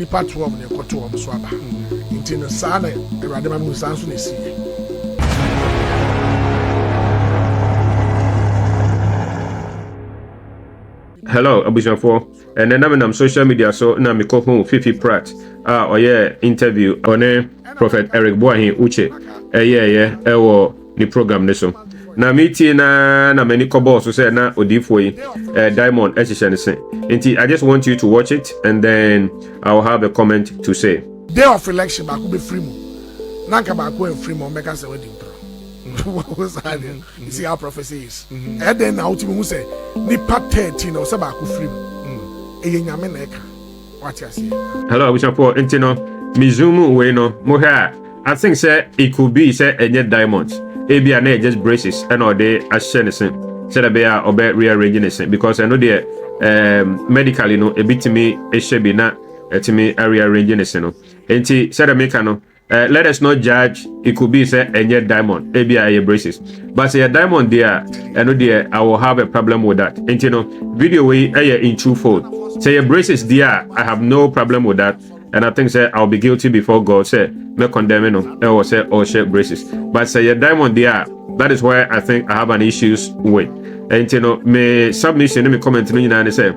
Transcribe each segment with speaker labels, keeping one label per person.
Speaker 1: nipa 12 ne koto om so aba nti no saa na Awurade ma mu sanso na si.
Speaker 2: Hello, Abushanfo. And then I'm on social media, so now I'm calling Fiifi Pratt. Interview on Prophet Eric Boahen Uche. The program neso. Na meeting na many cobbles so say na odifo Diamond Echishanese. I just want you to watch it and then I'll have a comment to say.
Speaker 1: Day of election back be free mo. Nanka back go free mo make us wedding pro. You see how prophecy is. And then now to say nipa 13 or say back free mo. Nyame na eka. What you say?
Speaker 2: Hello, Abushanfo. Intino Mizumu we no moha. I think say it could be say any diamonds. Ebia na just braces and all they ashenesen. Say that be a obe rearranging it because I know the medically no a bit to me a shebi na to me rearranging it no. Enti say that make no. Let us not judge. It could be say any diamond, ebia a braces. But say a diamond there, I know there I will have a problem with that. Enti no video way in twofold. Say a braces there, I have no problem with that. And I think say I'll be guilty before God. Say me condemn no, or say or share braces. But say a diamond there, that is where I think I have an issues with. And me submission me comment no and say,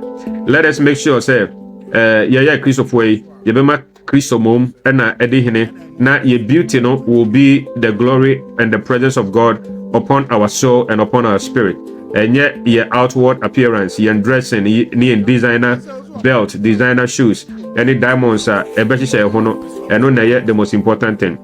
Speaker 2: let us make sure say Christopher way, yebema Christo mom and na edihine na ye beauty no will be the glory and the presence of God upon our soul and upon our spirit. And yet your outward appearance, your dressing, your designer belt, designer shoes, any diamonds are a better share hono, and on yet the most important thing.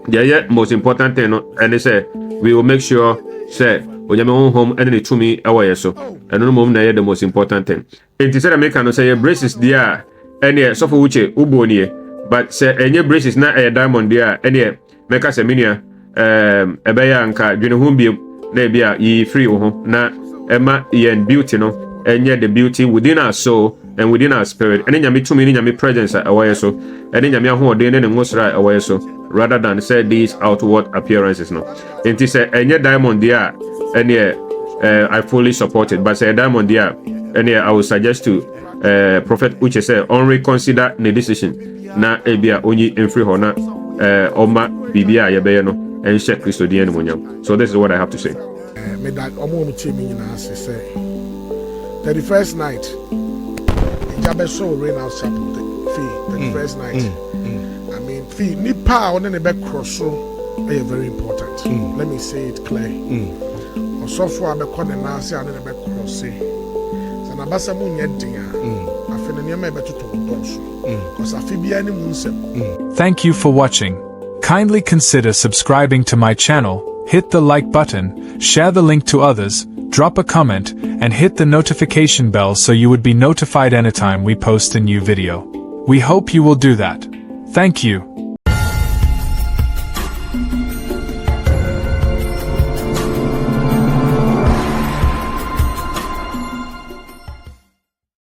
Speaker 2: The yet most important thing, and they say we will make sure say when you're home and it to me away so, and no mom na the most important thing. And to say American say your braces there, and yeah, so for which uboni, but say any braces not a diamond there, and yeah, make us a minia, a beya anka, junahumbi. Nebia ye free na Emma yen beauty no and yet the beauty within our soul and within our spirit and then yami to me yami presence away so and then yami ho den and most right away so rather than say these outward appearances no and it say any diamond there and yeah I fully support it but say diamond there and yeah I would suggest to Prophet Uche say on reconsider the decision na ebia only in free hona oma bibia yebe no. And share Christo the so this is what I have to say.
Speaker 1: Me that say 31st night Jabe so rain out chapel fee 31st night. I mean fee ni pa on the back cross so very important. Let me say it clear. So far be kon na say on the back cross say so na basa mu nyedin a afene niam e beto to so cuz afibia ni mu nsem.
Speaker 3: Thank you for watching. Kindly consider subscribing to my channel, hit the like button, share the link to others, drop a comment, and hit the notification bell so you would be notified anytime we post a new video. We hope you will do that. Thank you.